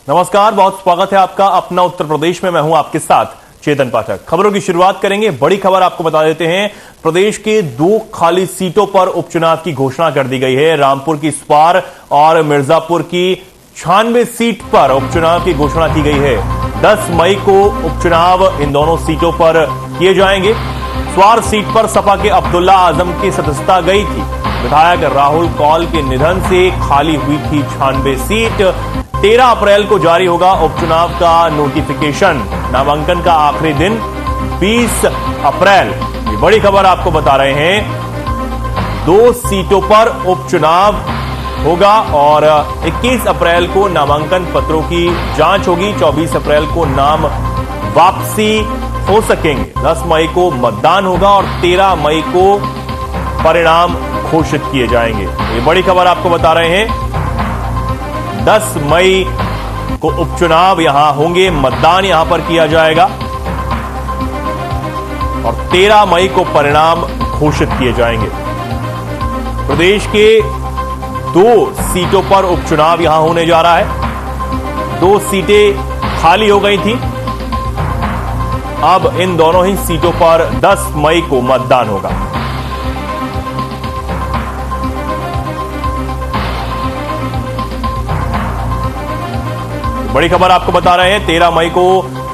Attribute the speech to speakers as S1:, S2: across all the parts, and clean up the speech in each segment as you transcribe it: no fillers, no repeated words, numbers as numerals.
S1: नमस्कार, बहुत स्वागत है आपका अपना उत्तर प्रदेश में। मैं हूं आपके साथ चेतन पाठक। खबरों की शुरुआत करेंगे। बड़ी खबर आपको बता देते हैं, प्रदेश के 2 खाली सीटों पर उपचुनाव की घोषणा कर दी गई है। रामपुर की स्वार और मिर्जापुर की 96 सीट पर उपचुनाव की घोषणा की गई है। 10 मई को उपचुनाव इन दोनों सीटों पर किए जाएंगे। स्वार सीट पर सपा के अब्दुल्ला आजम की सदस्यता गई थी। विधायक राहुल कौल के निधन से खाली हुई थी 96 सीट। 13 अप्रैल को जारी होगा उपचुनाव का नोटिफिकेशन। नामांकन का आखिरी दिन 20 अप्रैल। ये बड़ी खबर आपको बता रहे हैं। 2 सीटों पर उपचुनाव होगा और 21 अप्रैल को नामांकन पत्रों की जांच होगी। 24 अप्रैल को नाम वापसी हो सकेंगे। 10 मई को मतदान होगा और 13 मई को परिणाम घोषित किए जाएंगे। ये बड़ी खबर आपको बता रहे हैं। 10 मई को उपचुनाव यहां होंगे, मतदान यहां पर किया जाएगा और 13 मई को परिणाम घोषित किए जाएंगे। प्रदेश के 2 सीटों पर उपचुनाव यहां होने जा रहा है। 2 सीटें खाली हो गई थी। अब इन दोनों ही सीटों पर 10 मई को मतदान होगा। बड़ी खबर आपको बता रहे हैं, 13 मई को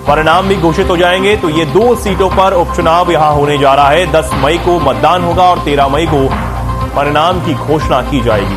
S1: परिणाम भी घोषित हो जाएंगे। तो ये 2 सीटों पर उपचुनाव यहां होने जा रहा है। 10 मई को मतदान होगा और 13 मई को परिणाम की घोषणा की जाएगी।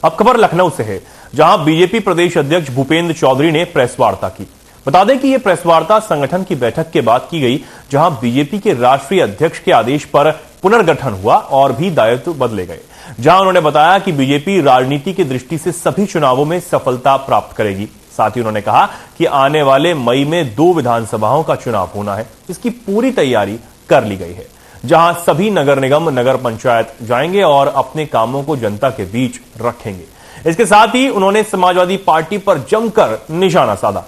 S1: अब खबर लखनऊ से है, जहां बीजेपी प्रदेश अध्यक्ष भूपेंद्र चौधरी ने प्रेस वार्ता की। बता दें कि यह प्रेस वार्ता संगठन की बैठक के बाद की गई, जहां बीजेपी के राष्ट्रीय अध्यक्ष के आदेश पर पुनर्गठन हुआ और भी दायित्व बदले गए। जहां उन्होंने बताया कि बीजेपी राजनीति की दृष्टि से सभी चुनावों में सफलता प्राप्त करेगी। साथ ही उन्होंने कहा कि आने वाले मई में 2 विधानसभाओं का चुनाव होना है, इसकी पूरी तैयारी कर ली गई है। जहां सभी नगर निगम, नगर पंचायत जाएंगे और अपने कामों को जनता के बीच रखेंगे। इसके साथ ही उन्होंने समाजवादी पार्टी पर जमकर निशाना साधा।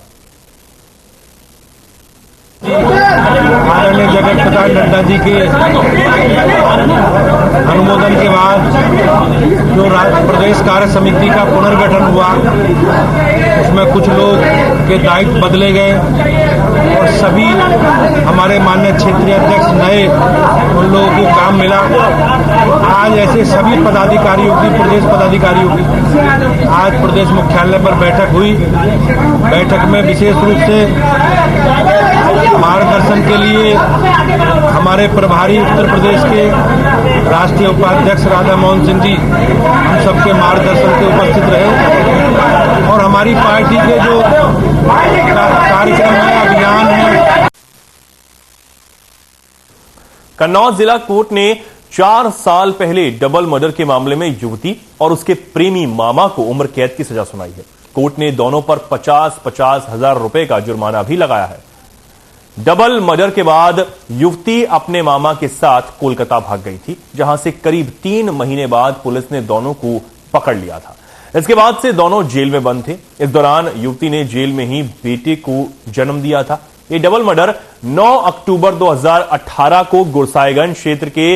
S2: आदरणीय जगत प्रकाश नड्डा जी के अनुमोदन के बाद जो प्रदेश कार्य समिति का पुनर्गठन हुआ, उसमें कुछ लोग के दायित्व बदले गए और सभी हमारे माननीय क्षेत्रीय अध्यक्ष नए, उन लोगों को काम मिला। आज ऐसे सभी पदाधिकारियों की, प्रदेश पदाधिकारियों की आज प्रदेश मुख्यालय पर बैठक हुई। बैठक में विशेष रूप से मार्गदर्शन के लिए हमारे प्रभारी उत्तर प्रदेश के राष्ट्रीय उपाध्यक्ष राधा मोहन सिंह जी हम सबके मार्गदर्शन के उपस्थित रहे और हमारी पार्टी के जो कार्यक्रम है, अभियान है।
S1: कन्नौज जिला कोर्ट ने 4 साल पहले डबल मर्डर के मामले में युवती और उसके प्रेमी मामा को उम्र कैद की सजा सुनाई है। कोर्ट ने दोनों पर 50-50 हजार रुपए का जुर्माना भी लगाया है। डबल मर्डर के बाद युवती अपने मामा के साथ कोलकाता भाग गई थी, जहां से करीब 3 महीने बाद पुलिस ने दोनों को पकड़ लिया था। इसके बाद से दोनों जेल में बंद थे। इस दौरान युवती ने जेल में ही बेटे को जन्म दिया था। ये डबल मर्डर 9 अक्टूबर 2018 को गुरसाईगंज क्षेत्र के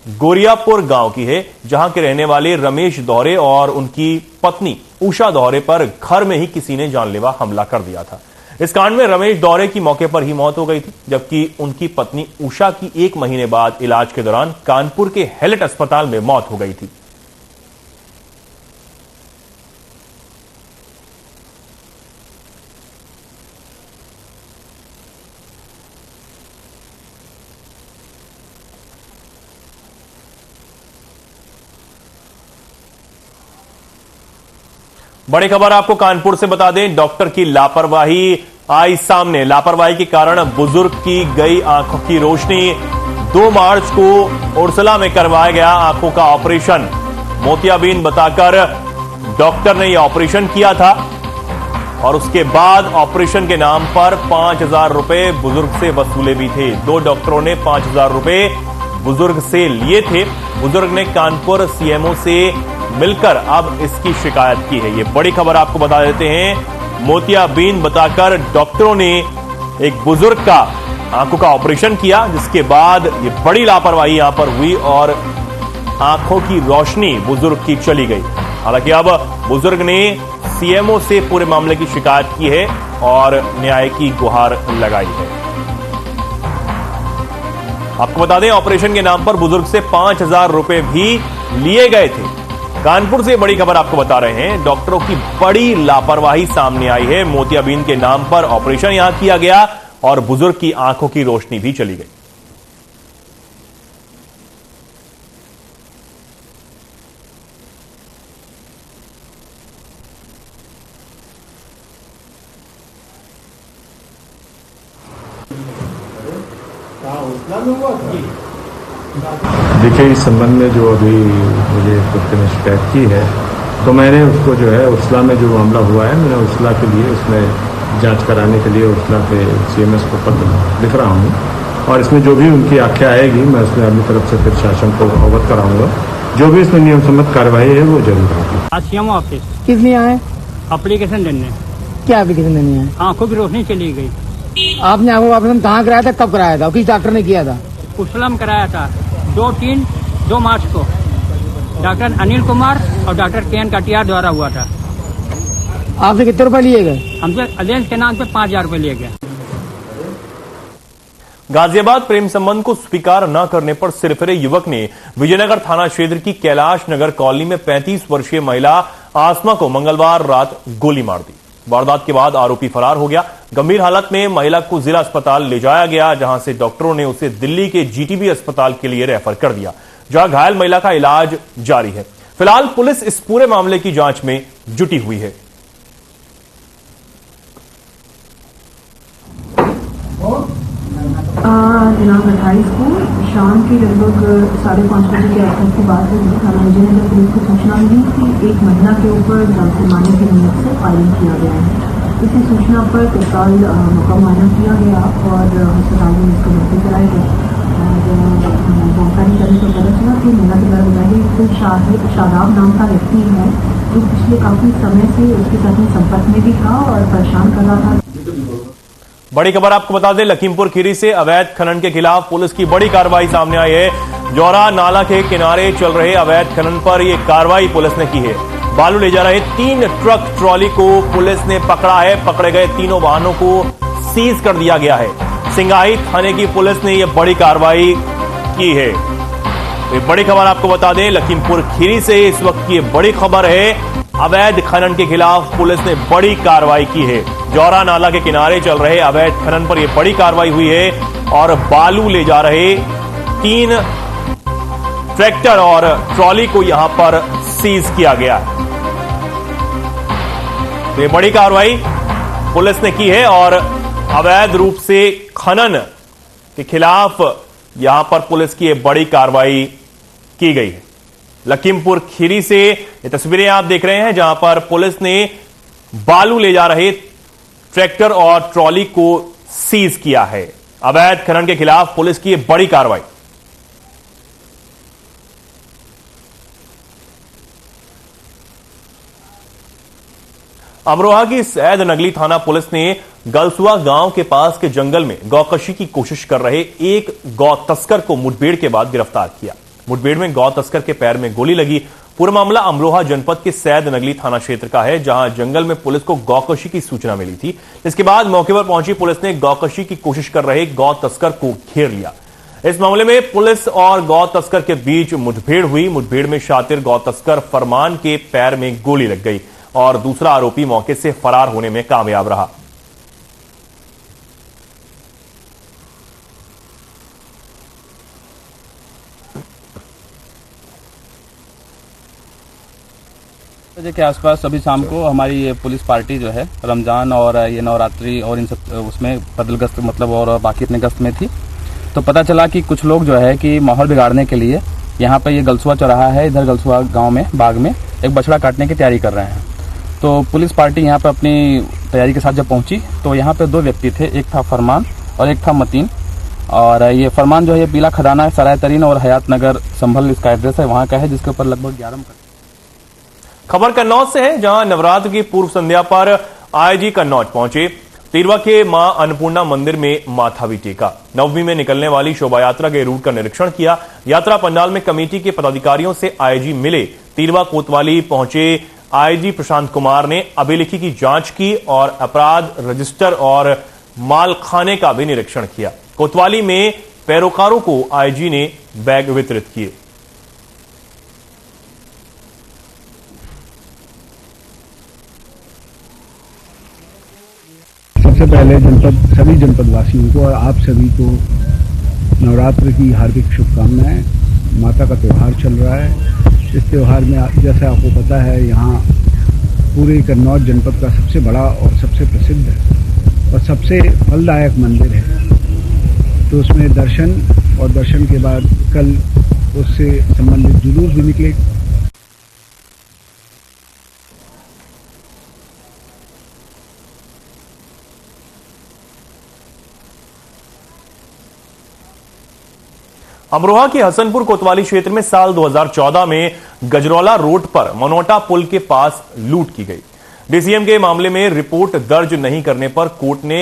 S1: गोरियापुर गांव की है, जहां के रहने वाले रमेश दौरे और उनकी पत्नी उषा दौरे पर घर में ही किसी ने जानलेवा हमला कर दिया था। इस कांड में रमेश दौरे की मौके पर ही मौत हो गई थी, जबकि उनकी पत्नी उषा की 1 महीने बाद इलाज के दौरान कानपुर के हैलेट अस्पताल में मौत हो गई थी। बड़ी खबर आपको कानपुर से बता दें, डॉक्टर की लापरवाही आई सामने। लापरवाही के कारण बुजुर्ग की गई आंखों की रोशनी। 2 मार्च को उर्सला में करवाया गया आंखों का ऑपरेशन। मोतियाबिंद बताकर डॉक्टर ने यह ऑपरेशन किया था और उसके बाद ऑपरेशन के नाम पर 5,000 रुपए बुजुर्ग से वसूले भी थे। 2 डॉक्टरों ने 5,000 रुपए बुजुर्ग से लिए थे। बुजुर्ग ने कानपुर सीएमओ से मिलकर अब इसकी शिकायत की है। ये बड़ी खबर आपको बता देते हैं। मोतियाबिंद बताकर डॉक्टरों ने एक बुजुर्ग का आंखों का ऑपरेशन किया, जिसके बाद ये बड़ी लापरवाही यहां पर हुई और आंखों की रोशनी बुजुर्ग की चली गई। हालांकि अब बुजुर्ग ने सीएमओ से पूरे मामले की शिकायत की है और न्याय की गुहार लगाई है। आपको बता दें, ऑपरेशन के नाम पर बुजुर्ग से 5,000 रुपए भी लिए गए थे। कानपुर से बड़ी खबर आपको बता रहे हैं, डॉक्टरों की बड़ी लापरवाही सामने आई है। मोतियाबिंद के नाम पर ऑपरेशन यहां किया गया और बुजुर्ग की आंखों की रोशनी भी चली गई।
S3: देखिए, इस संबंध में जो अभी मुझे कुत्ते ने शिकायत की है, तो मैंने उसको जो है उस्ला में जो मामला हुआ है, मैंने उस्ला के लिए उसमें जांच कराने के लिए उस्ला के सीएमएस को पत्र लिख रहा हूँ और इसमें जो भी उनकी आख्या आएगी मैं उसमें अपनी तरफ से फिर शासन को अवगत कराऊंगा। जो भी इसमें नियम सम्मत कार्रवाई है वो जरूर होगी।
S4: आज सीएमओ ऑफिस
S5: किस लिए आए?
S4: एप्लीकेशन देने।
S5: क्या एप्लीकेशन देनी है?
S4: आंखों की रोशनी चली गई।
S5: आपने आंखों का ऑपरेशन कहाँ कराया था, कब कराया था, किस डॉक्टर ने किया था?
S4: कुशलम कराया था 2 मार्च को डॉक्टर अनिल कुमार और डॉक्टर के एन कटियार द्वारा हुआ था।
S5: आपसे कितने रुपए लिए गए?
S4: हमसे अलेंस के नाम पे 5,000 रुपए लिए गए।
S1: गाजियाबाद प्रेम संबंध को स्वीकार न करने पर सिरफिरे युवक ने विजयनगर थाना क्षेत्र की कैलाश नगर कॉलोनी में 35 वर्षीय महिला आसमा को मंगलवार रात गोली मार दी। वारदात के बाद आरोपी फरार हो गया। गंभीर हालत में महिला को जिला अस्पताल ले जाया गया, जहां से डॉक्टरों ने उसे दिल्ली के जीटीबी अस्पताल के लिए रेफर कर दिया, जहां घायल महिला का इलाज जारी है। फिलहाल पुलिस इस पूरे मामले की जांच में जुटी हुई है।
S6: दिनांक 28 को शाम के लगभग 5:30 बजे के आसपास की बात है। थाना विजयनगर पुलिस को सूचना मिली कि एक महिला के ऊपर जानमारने की नीयत से फायरिंग किया गया है। इसी सूचना पर तत्काल मौका मुआयना किया गया और अस्पताल में इसको भर्ती कराया गया और जानकारी करने पर पता चला कि महिला के द्वारा बताया गया कोई शादाब नाम का व्यक्ति है जो पिछले काफी समय से उसके साथ में संपर्क में भी था और परेशान कर रहा था।
S1: बड़ी खबर आपको बता दें, लखीमपुर खीरी से अवैध खनन के खिलाफ पुलिस की बड़ी कार्रवाई सामने आई है। जौरा नाला के किनारे चल रहे अवैध खनन पर यह कार्रवाई पुलिस ने की है। बालू ले जा रहे 3 ट्रक ट्रॉली को पुलिस ने पकड़ा है। पकड़े गए तीनों वाहनों को सीज कर दिया गया है। सिंगाही थाने की पुलिस ने यह बड़ी कार्रवाई की है। एक बड़ी खबर आपको बता दें, लखीमपुर खीरी से इस वक्त की बड़ी खबर है। अवैध खनन के खिलाफ पुलिस ने बड़ी कार्रवाई की है। जौरा नाला के किनारे चल रहे अवैध खनन पर यह बड़ी कार्रवाई हुई है और बालू ले जा रहे 3 ट्रैक्टर और ट्रॉली को यहां पर सीज किया गया है। तो ये बड़ी कार्रवाई पुलिस ने की है और अवैध रूप से खनन के खिलाफ यहां पर पुलिस की एक बड़ी कार्रवाई की गई है। लखीमपुर खीरी से ये तस्वीरें आप देख रहे हैं, जहां पर पुलिस ने बालू ले जा रहे ट्रैक्टर और ट्रॉली को सीज किया है। अवैध खनन के खिलाफ पुलिस की एक बड़ी कार्रवाई। अमरोहा की सैद नगली थाना पुलिस ने गलसुआ गांव के पास के जंगल में गौकशी की कोशिश कर रहे एक गौ तस्कर को मुठभेड़ के बाद गिरफ्तार किया। मुठभेड़ में गौ तस्कर के पैर में गोली लगी। पूरा मामला अमरोहा जनपद के सैद नगली थाना क्षेत्र का है, जहां जंगल में पुलिस को गौकशी की सूचना मिली थी। इसके बाद मौके पर पहुंची पुलिस ने गौकशी की कोशिश कर रहे गौ तस्कर को घेर लिया। इस मामले में पुलिस और गौ तस्कर के बीच मुठभेड़ हुई। मुठभेड़ में शातिर गौ तस्कर फरमान के पैर में गोली लग गई और दूसरा आरोपी मौके से फरार होने में कामयाब रहा।
S7: बजे के आसपास अभी शाम को हमारी ये पुलिस पार्टी जो है रमजान और ये नवरात्रि और इन सब उसमें पैदल गश्त मतलब और बाकी अपने गश्त में थी। तो पता चला कि कुछ लोग जो है कि माहौल बिगाड़ने के लिए यहाँ पे ये गलसुआ चौराहा है, इधर गलसुआ गांव में बाग में एक बछड़ा काटने की तैयारी कर रहे हैं। तो पुलिस पार्टी यहाँ पर अपनी तैयारी के साथ जब पहुँची तो यहाँ पर 2 व्यक्ति थे, एक था फरमान और एक था मतीन। और ये फरमान जो है पीला खदाना सराय तरीन और हयात नगर संभल इसका एड्रेस है, वहाँ का है, जिसके ऊपर लगभग 11
S1: खबर कन्नौज से है, जहां नवरात्र की पूर्व संध्या पर आईजी कन्नौज पहुंचे तिरवा के मां अन्नपूर्णा मंदिर में माथा भी टेका। नवमी में निकलने वाली शोभा यात्रा के रूट का निरीक्षण किया। यात्रा पंडाल में कमेटी के पदाधिकारियों से आईजी मिले। तिरवा कोतवाली पहुंचे आईजी प्रशांत कुमार ने अभिलेखी की जांच की और अपराध रजिस्टर और मालखाने का भी निरीक्षण किया। कोतवाली में पैरोकारों को आईजी ने बैग वितरित किए।
S8: सबसे पहले सभी जनपद वासियों को और आप सभी को नवरात्र की हार्दिक शुभकामनाएं। माता का त्यौहार चल रहा है। इस त्यौहार में जैसे आपको पता है, यहाँ पूरे कन्नौज जनपद का सबसे बड़ा और सबसे प्रसिद्ध और सबसे फलदायक मंदिर है। तो उसमें दर्शन और दर्शन के बाद कल उससे संबंधित जुलूस भी निकले।
S1: अमरोहा के हसनपुर कोतवाली क्षेत्र में साल 2014 में गजरौला रोड पर मनोटा पुल के पास लूट की गई। डीसीएम के मामले में रिपोर्ट दर्ज नहीं करने पर कोर्ट ने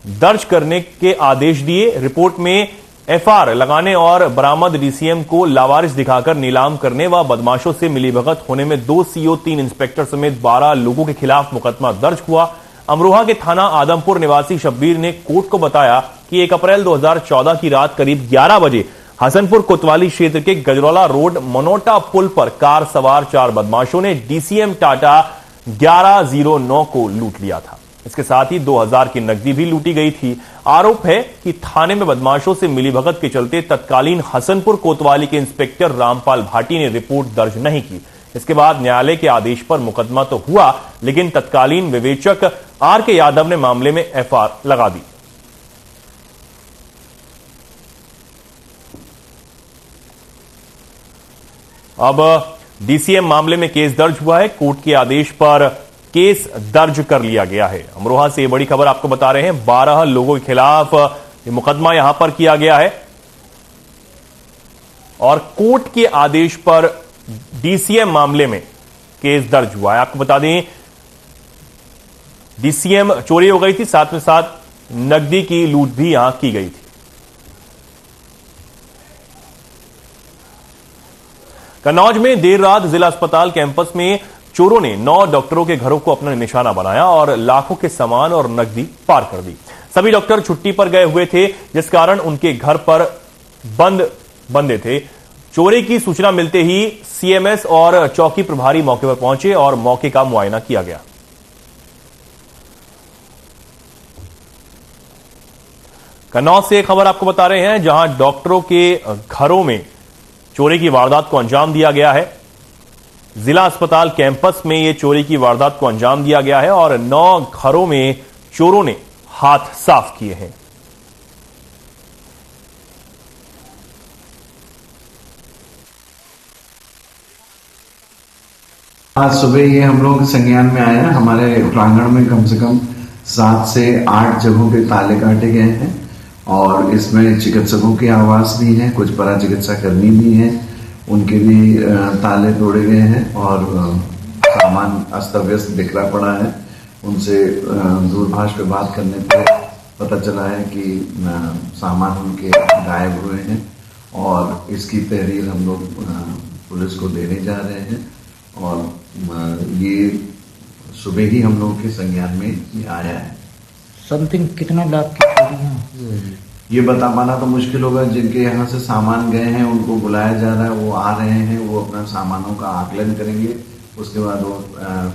S1: दर्ज करने के आदेश दिए। रिपोर्ट में एफआईआर लगाने और बरामद डीसीएम को लावारिस दिखाकर नीलाम करने व बदमाशों से मिलीभगत होने में 2 सीओ 3 इंस्पेक्टर समेत 12 लोगों के खिलाफ मुकदमा दर्ज हुआ। अमरोहा के थाना आदमपुर निवासी शब्बीर ने कोर्ट को बताया कि 1 अप्रैल 2014 की रात करीब 11 बजे हसनपुर कोतवाली क्षेत्र के गजरौला रोड मनोटा पुल पर कार सवार 4 बदमाशों ने डीसीएम टाटा 1109 को लूट लिया था। इसके साथ ही 2000 की नकदी भी लूटी गई थी। आरोप है कि थाने में बदमाशों से मिलीभगत के चलते तत्कालीन हसनपुर कोतवाली के इंस्पेक्टर रामपाल भाटी ने रिपोर्ट दर्ज नहीं की। इसके बाद न्यायालय के आदेश पर मुकदमा तो हुआ, लेकिन तत्कालीन विवेचक आर.के. यादव ने मामले में एफआईआर लगा दी। अब डीसीएम मामले में केस दर्ज हुआ है। कोर्ट के आदेश पर केस दर्ज कर लिया गया है। अमरोहा से बड़ी खबर आपको बता रहे हैं। 12 लोगों के खिलाफ मुकदमा यहां पर किया गया है और कोर्ट के आदेश पर डीसीएम मामले में केस दर्ज हुआ है। आपको बता दें, डीसीएम चोरी हो गई थी, साथ में साथ नकदी की लूट भी यहां की गई थी। कन्नौज में देर रात जिला अस्पताल कैंपस में चोरों ने 9 डॉक्टरों के घरों को अपना निशाना बनाया और लाखों के सामान और नकदी पार कर दी। सभी डॉक्टर छुट्टी पर गए हुए थे, जिस कारण उनके घर पर बंदे थे। चोरी की सूचना मिलते ही सीएमएस और चौकी प्रभारी मौके पर पहुंचे और मौके का मुआयना किया गया। कन्नौज से एक खबर आपको बता रहे हैं, जहां डॉक्टरों के घरों में चोरी की वारदात को अंजाम दिया गया है। जिला अस्पताल कैंपस में यह चोरी की वारदात को अंजाम दिया गया है और 9 घरों में चोरों ने हाथ साफ किए हैं।
S9: आज सुबह ये हम लोग संज्ञान में आया। हमारे प्रांगण में कम से कम 7 से 8 जगहों पे ताले काटे गए हैं और इसमें चिकित्सकों की आवास भी है, कुछ परा चिकित्सा कर्मी भी हैं, उनके भी ताले तोड़े गए हैं और सामान अस्त व्यस्त बिखरा पड़ा है। उनसे दूरभाष पे बात करने पर पता चला है कि सामान उनके गायब हुए हैं और इसकी तहरीर हम लोग पुलिस को देने जा रहे हैं और ये सुबह ही हम लोग के संज्ञान में आया है।
S5: समथिंग कितना लाख की चोरी है
S9: ये बता पाना तो मुश्किल होगा। जिनके यहाँ से सामान गए हैं उनको बुलाया जा रहा है, वो आ रहे हैं, वो अपना सामानों का आकलन करेंगे, उसके बाद वो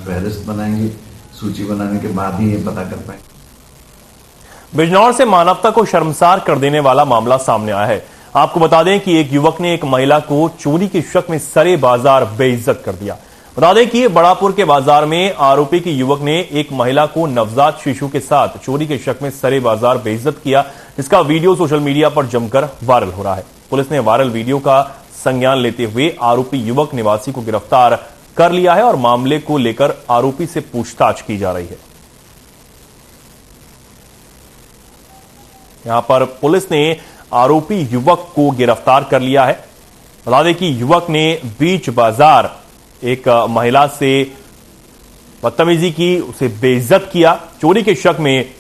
S9: फहरिस्त बनाएंगे। सूची बनाने के बाद ही ये पता कर पाएंगे।
S1: बिजनौर से मानवता को शर्मसार कर देने वाला मामला सामने आया है। आपको बता दें कि एक युवक ने एक महिला को चोरी के शक में सरे बाजार बेइज्जत कर दिया। बता दें कि बड़ापुर के बाजार में आरोपी की युवक ने एक महिला को नवजात शिशु के साथ चोरी के शक में सरे बाजार बेइज्जत किया, जिसका वीडियो सोशल मीडिया पर जमकर वायरल हो रहा है। पुलिस ने वायरल वीडियो का संज्ञान लेते हुए आरोपी युवक निवासी को गिरफ्तार कर लिया है और मामले को लेकर आरोपी से पूछताछ की जा रही है। यहां पर पुलिस ने आरोपी युवक को गिरफ्तार कर लिया है। बता दें कि युवक ने बीच बाजार एक महिला से बदतमीजी की, उसे बेइज्जत किया। चोरी के शक में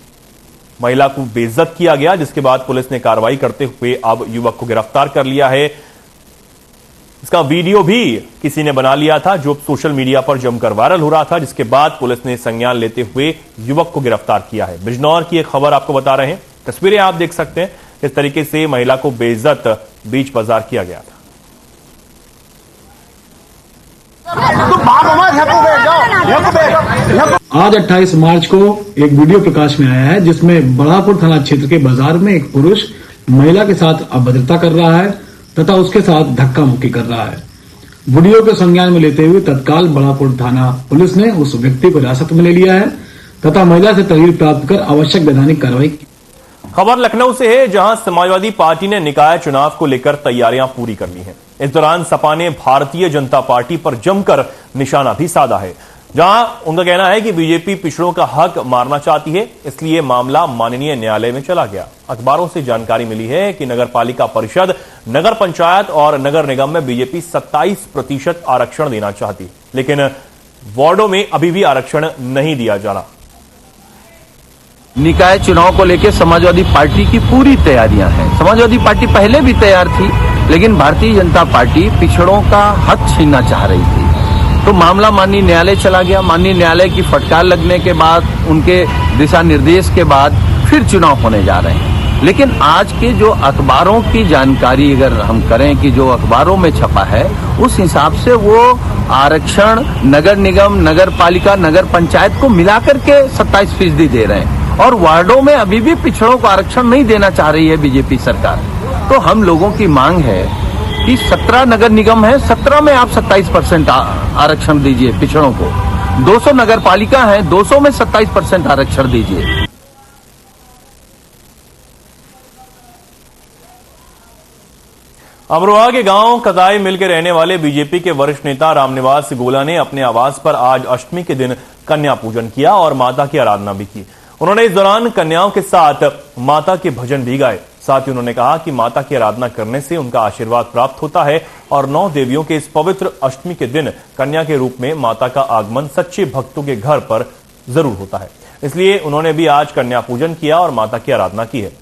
S1: महिला को बेइज्जत किया गया, जिसके बाद पुलिस ने कार्रवाई करते हुए अब युवक को गिरफ्तार कर लिया है। इसका वीडियो भी किसी ने बना लिया था जो सोशल मीडिया पर जमकर वायरल हो रहा था, जिसके बाद पुलिस ने संज्ञान लेते हुए युवक को गिरफ्तार किया है। बिजनौर की एक खबर आपको बता रहे हैं, तस्वीरें आप देख सकते हैं किस तरीके से महिला को बेइज्जत बीच बाजार किया गया था।
S10: आज 28 मार्च को एक वीडियो प्रकाश में आया है जिसमें बड़ापुर थाना क्षेत्र के बाजार में एक पुरुष महिला के साथ अभद्रता कर रहा है तथा उसके साथ धक्का मुक्की कर रहा है। वीडियो को संज्ञान में लेते हुए तत्काल बड़ापुर थाना पुलिस ने उस व्यक्ति को हिरासत में ले लिया है तथा महिला से तहरीर प्राप्त कर आवश्यक वैधानिक कार्रवाई की।
S1: खबर लखनऊ से है, जहां समाजवादी पार्टी ने निकाय चुनाव को लेकर तैयारियां पूरी कर ली हैं। इस दौरान सपा ने भारतीय जनता पार्टी पर जमकर निशाना भी साधा है, जहां उनका कहना है कि बीजेपी पिछड़ों का हक मारना चाहती है, इसलिए मामला माननीय न्यायालय में चला गया। अखबारों से जानकारी मिली है कि नगर पालिका परिषद, नगर पंचायत और नगर निगम में बीजेपी 27% आरक्षण देना चाहती, लेकिन वार्डों में अभी भी आरक्षण नहीं दिया जा रहा।
S11: निकाय चुनाव को लेकर समाजवादी पार्टी की पूरी तैयारियां हैं। समाजवादी पार्टी पहले भी तैयार थी, लेकिन भारतीय जनता पार्टी पिछड़ों का हक छीनना चाह रही थी, तो मामला माननीय न्यायालय चला गया। माननीय न्यायालय की फटकार लगने के बाद, उनके दिशा निर्देश के बाद फिर चुनाव होने जा रहे हैं। लेकिन आज के जो अखबारों की जानकारी अगर हम करें कि जो अखबारों में छपा है, उस हिसाब से वो आरक्षण नगर निगम, नगर पालिका, नगर पंचायत को मिलाकर के 27% दे रहे हैं और वार्डों में अभी भी पिछड़ों को आरक्षण नहीं देना चाह रही है बीजेपी सरकार। तो हम लोगों की मांग है कि 17 नगर निगम है, 17 में आप 27% आरक्षण दीजिए पिछड़ों को। 200 नगर पालिका है, 200 में 27% आरक्षण दीजिए।
S1: अमरोहा के गांव कदाई मिल के रहने वाले बीजेपी के वरिष्ठ नेता रामनिवास गोला ने अपने आवास पर आज अष्टमी के दिन कन्या पूजन किया और माता की आराधना भी की। उन्होंने इस दौरान कन्याओं के साथ माता के भजन भी गाए। साथ ही उन्होंने कहा कि माता की आराधना करने से उनका आशीर्वाद प्राप्त होता है और 9 देवियों के इस पवित्र अष्टमी के दिन कन्या के रूप में माता का आगमन सच्चे भक्तों के घर पर जरूर होता है। इसलिए उन्होंने भी आज कन्या पूजन किया और माता की आराधना की है।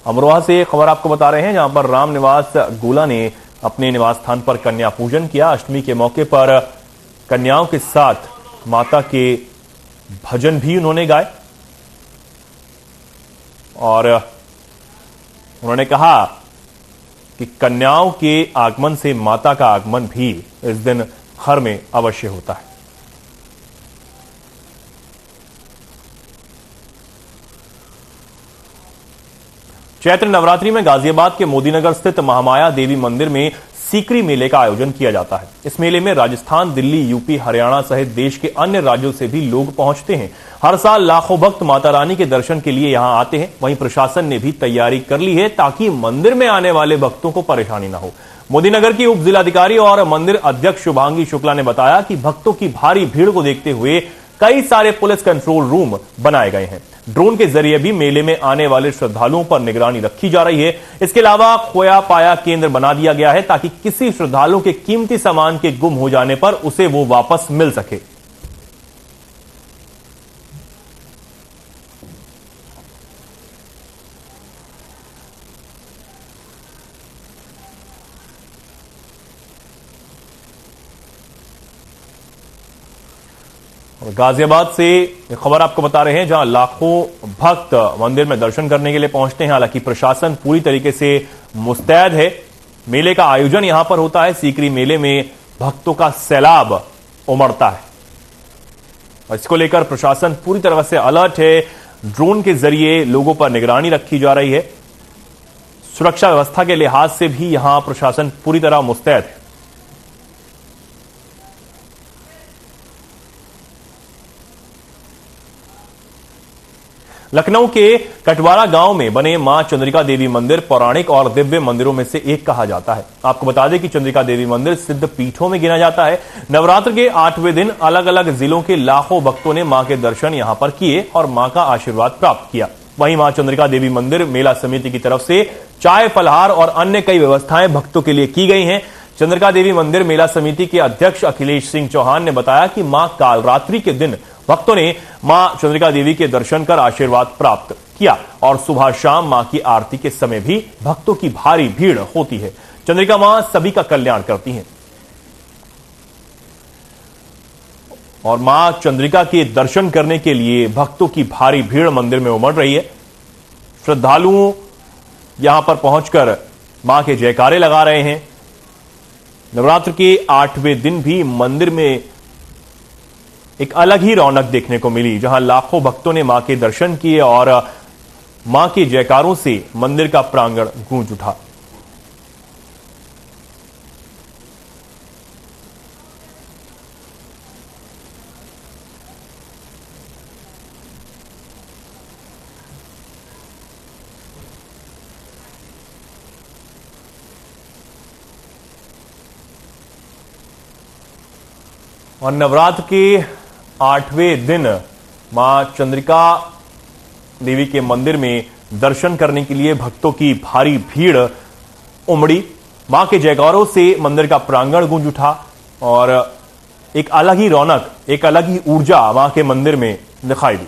S1: अमरोहा से खबर आपको बता रहे हैं, जहां पर रामनिवास गोला ने अपने निवास स्थान पर कन्या पूजन किया। अष्टमी के मौके पर कन्याओं के साथ माता के भजन भी उन्होंने गाए और उन्होंने कहा कि कन्याओं के आगमन से माता का आगमन भी इस दिन घर में अवश्य होता है। चैत्र नवरात्रि में गाजियाबाद के मोदीनगर स्थित महामाया देवी मंदिर में सीकरी मेले का आयोजन किया जाता है। इस मेले में राजस्थान, दिल्ली, यूपी, हरियाणा सहित देश के अन्य राज्यों से भी लोग पहुंचते हैं। हर साल लाखों भक्त माता रानी के दर्शन के लिए यहां आते हैं। वहीं प्रशासन ने भी तैयारी कर ली है ताकि मंदिर में आने वाले भक्तों को परेशानी न हो। मोदीनगर की उप जिलाधिकारी और मंदिर अध्यक्ष शुभांगी शुक्ला ने बताया कि भक्तों की भारी भीड़ को देखते हुए कई सारे पुलिस कंट्रोल रूम बनाए गए हैं। ड्रोन के जरिए भी मेले में आने वाले श्रद्धालुओं पर निगरानी रखी जा रही है। इसके अलावा खोया पाया केंद्र बना दिया गया है ताकि किसी श्रद्धालु के कीमती सामान के गुम हो जाने पर उसे वो वापस मिल सके। गाजियाबाद से खबर आपको बता रहे हैं, जहां लाखों भक्त मंदिर में दर्शन करने के लिए पहुंचते हैं। हालांकि प्रशासन पूरी तरीके से मुस्तैद है। मेले का आयोजन यहां पर होता है। सीकरी मेले में भक्तों का सैलाब उमड़ता है और इसको लेकर प्रशासन पूरी तरह से अलर्ट है। ड्रोन के जरिए लोगों पर निगरानी रखी जा रही है। सुरक्षा व्यवस्था के लिहाज से भी यहां प्रशासन पूरी तरह मुस्तैद है। लखनऊ के कटवारा गांव में बने मां चंद्रिका देवी मंदिर पौराणिक और दिव्य मंदिरों में से एक कहा जाता है। आपको बता दें कि चंद्रिका देवी मंदिर सिद्ध पीठों में गिना जाता है। नवरात्र के 8वें दिन अलग अलग जिलों के लाखों भक्तों ने मां के दर्शन यहां पर किए और मां का आशीर्वाद प्राप्त किया। वहीं मां चंद्रिका देवी मंदिर मेला समिति की तरफ से चाय, फलहार और अन्य कई व्यवस्थाएं भक्तों के लिए की गई हैं। चंद्रिका देवी मंदिर मेला समिति के अध्यक्ष अखिलेश सिंह चौहान ने बताया कि मां कालरात्रि के दिन भक्तों ने मां चंद्रिका देवी के दर्शन कर आशीर्वाद प्राप्त किया और सुबह शाम मां की आरती के समय भी भक्तों की भारी भीड़ होती है। चंद्रिका मां सभी का कल्याण करती हैं और मां चंद्रिका के दर्शन करने के लिए भक्तों की भारी भीड़ मंदिर में उमड़ रही है। श्रद्धालुओं यहां पर पहुंचकर मां के जयकारे लगा रहे हैं। नवरात्र के 8वें दिन भी मंदिर में एक अलग ही रौनक देखने को मिली, जहां लाखों भक्तों ने मां के दर्शन किए और मां के जयकारों से मंदिर का प्रांगण गूंज उठा। और नवरात्र के 8वें दिन मां चंद्रिका देवी के मंदिर में दर्शन करने के लिए भक्तों की भारी भीड़ उमड़ी। मां के जयकारों से मंदिर का प्रांगण गूंज उठा और एक अलग ही रौनक, एक अलग ही ऊर्जा मां के मंदिर में दिखाई दी।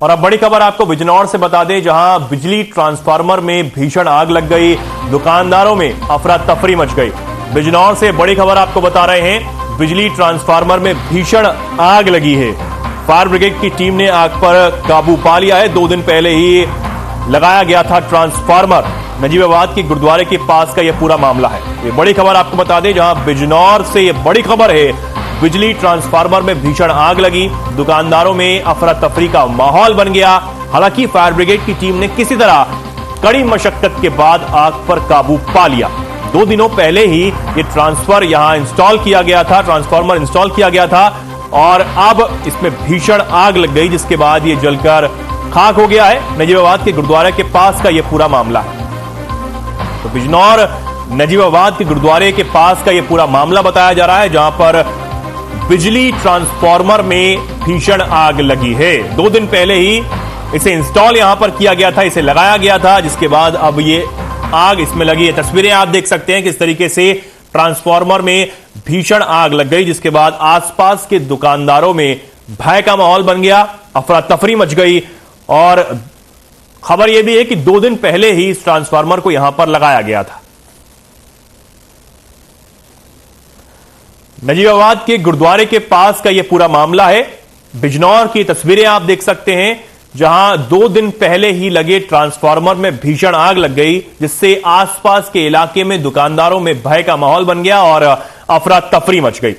S1: और अब बड़ी खबर आपको बिजनौर से बता दें, जहां बिजली ट्रांसफार्मर में भीषण आग लग गई, दुकानदारों में अफरा तफरी मच गई। बिजनौर से बड़ी खबर आपको बता रहे हैं, बिजली ट्रांसफार्मर में भीषण आग लगी है। फायर ब्रिगेड की टीम ने आग पर काबू पा लिया है। 2 दिन पहले ही लगाया गया था ट्रांसफार्मर। नजीबाबाद के गुरुद्वारे के पास का यह पूरा मामला है। ये बड़ी खबर आपको बता दें, जहां बिजनौर से यह बड़ी खबर है, बिजली ट्रांसफार्मर में भीषण आग लगी, दुकानदारों में अफरा तफरी का माहौल बन गया। हालांकि फायर ब्रिगेड की टीम ने किसी तरह कड़ी मशक्कत के बाद आग पर काबू पा लिया। 2 दिनों पहले ही ये ट्रांसफर यहां इंस्टॉल किया गया था, ट्रांसफार्मर इंस्टॉल किया गया था और अब इसमें भीषण आग लग गई, जिसके बाद ये जलकर खाक हो गया है। नजीबाबाद के गुरुद्वारे के पास का यह पूरा मामला है। तो बिजनौर नजीबाबाद के गुरुद्वारे के पास का यह पूरा मामला बताया जा रहा है, जहां पर बिजली ट्रांसफार्मर में भीषण आग लगी है। 2 दिन पहले ही इसे इंस्टॉल यहां पर किया गया था, इसे लगाया गया था, जिसके बाद अब ये आग इसमें लगी है। तस्वीरें आप देख सकते हैं किस तरीके से ट्रांसफार्मर में भीषण आग लग गई, जिसके बाद आसपास के दुकानदारों में भय का माहौल बन गया, अफरा तफरी मच गई। और खबर यह भी है कि 2 दिन पहले ही इस ट्रांसफार्मर को यहां पर लगाया गया था। नजीबाबाद के गुरुद्वारे के पास का यह पूरा मामला है। बिजनौर की तस्वीरें आप देख सकते हैं, जहां 2 दिन पहले ही लगे ट्रांसफार्मर में भीषण आग लग गई, जिससे आसपास के इलाके में दुकानदारों में भय का माहौल बन गया और अफरा तफरी मच गई।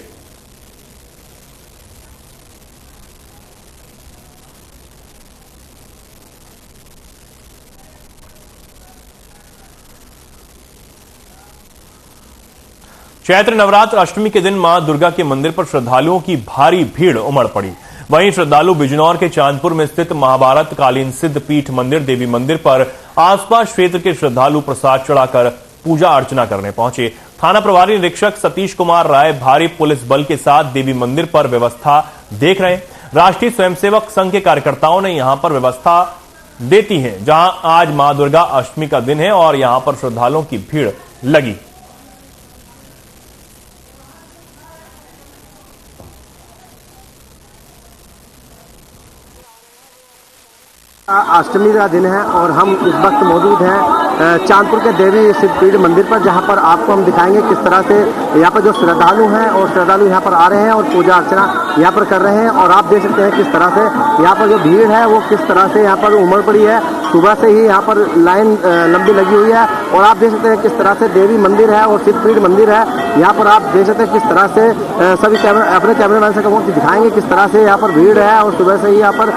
S1: चैत्र नवरात्र अष्टमी के दिन मां दुर्गा के मंदिर पर श्रद्धालुओं की भारी भीड़ उमड़ पड़ी। वहीं श्रद्धालु बिजनौर के चांदपुर में स्थित महाभारत कालीन सिद्ध पीठ मंदिर देवी मंदिर पर आसपास क्षेत्र के श्रद्धालु प्रसाद चढ़ाकर पूजा अर्चना करने पहुंचे। थाना प्रभारी निरीक्षक सतीश कुमार राय भारी पुलिस बल के साथ देवी मंदिर पर व्यवस्था देख रहे हैं। राष्ट्रीय स्वयंसेवक संघ के कार्यकर्ताओं ने यहां पर व्यवस्था देती है, जहां आज मां दुर्गा अष्टमी का दिन है और यहां पर श्रद्धालुओं की भीड़ लगी।
S12: अष्टमी का दिन है और हम इस वक्त मौजूद हैं चांदपुर के देवी सिद्धपीठ मंदिर पर, जहां पर आपको हम दिखाएंगे किस तरह से यहाँ पर जो श्रद्धालु हैं और श्रद्धालु यहाँ पर आ रहे हैं और पूजा अर्चना यहाँ पर कर रहे हैं। और आप देख सकते हैं किस तरह से यहाँ पर जो भीड़ है वो किस तरह से यहाँ पर उमड़ पड़ी है। सुबह से ही यहाँ पर लाइन लंबी लगी हुई है और आप देख सकते हैं किस तरह से देवी मंदिर है और सिद्धपीठ मंदिर है। यहाँ पर आप देख सकते हैं किस तरह से सभी अपने कैमरामैन से कहूँ दिखाएंगे किस तरह से यहाँ पर भीड़ है और सुबह से ही यहाँ पर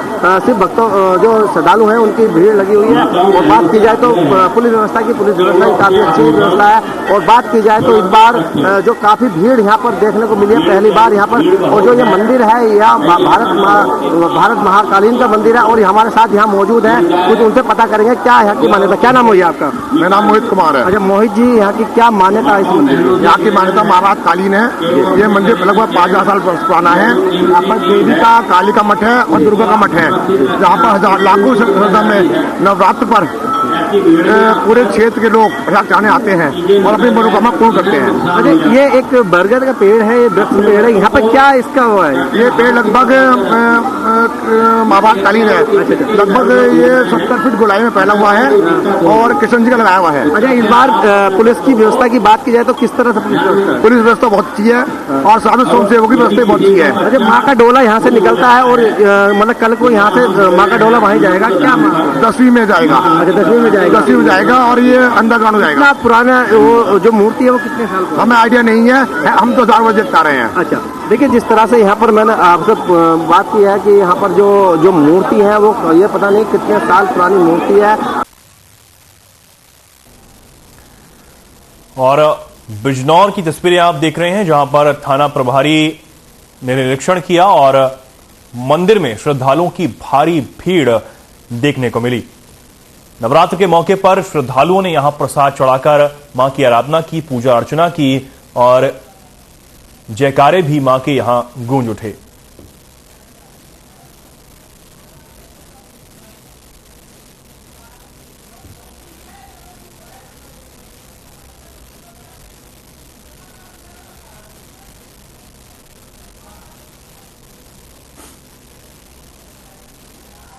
S12: सिर्फ भक्तों जो श्रद्धालु हैं उनकी भीड़ लगी हुई है। और बात की जाए तो पुलिस व्यवस्था की काफी अच्छी व्यवस्था है। और बात की जाए तो इस बार जो काफी भीड़ यहाँ पर देखने को मिली है पहली बार यहाँ पर। और जो ये मंदिर है यह भारत महाकालीन का मंदिर है और हमारे साथ यहाँ मौजूद है, कुछ उनसे पता करेंगे क्या यहाँ की मान्यता। क्या नाम हुई आपका?
S13: मेरा नाम मोहित कुमार है।
S12: अच्छा मोहित जी, यहाँ की क्या मान्यता है इस मंदिर की?
S13: यहाँ की मान्यता महाराज कालीन है। ये मंदिर लगभग 5000 साल पुराना है। यहाँ पर देवी का, काली का मठ है और दुर्गा का मठ है। यहाँ पर लाखों श्रद्धा में नवरात्र पर पूरे क्षेत्र के लोग जाने आते हैं और अपनी मनोकामना पूर्ण करते हैं।
S12: अच्छा, ये एक बरगद का पेड़ है, ये वृक्ष पेड़ है, यहाँ पर क्या इसका हुआ है?
S13: ये पेड़ लगभग महाभारत कालीन है। लगभग ये 70 फीट गोलाई में फैला हुआ है और कृष्ण जी का लगाया हुआ है।
S12: अच्छा, इस बार पुलिस की व्यवस्था की बात की जाए तो किस तरह से
S13: पुलिस व्यवस्था बहुत अच्छी है और साधु स्वयं सेवकों की व्यवस्था बहुत अच्छी है।
S12: अच्छा, माँ का डोला यहाँ से निकलता है और मतलब कल को यहाँ से माँ का डोला वहीं जाएगा क्या?
S13: 10वीं में जाएगा।
S12: अच्छा, 10वीं में जाएगा।
S13: 10वीं में जाएगा और ये अंडरग्राउंड हो जाएगा।
S12: पुराना वो जो मूर्ति है वो कितने साल का?
S13: हमें आइडिया नहीं है, हम तो 1000 बजे देखता रहे हैं।
S12: अच्छा, देखिए जिस तरह से यहाँ पर मैंने आपसे बात की है कि यहाँ पर जो मूर्ति है वो ये पता नहीं कितने साल पुरानी मूर्ति है।
S1: और बिजनौर की तस्वीरें आप देख रहे हैं जहां पर थाना प्रभारी ने निरीक्षण किया और मंदिर में श्रद्धालुओं की भारी भीड़ देखने को मिली। नवरात्र के मौके पर श्रद्धालुओं ने यहां प्रसाद चढ़ाकर मां की आराधना की, पूजा अर्चना की और जयकारे भी मां के यहां गूंज उठे।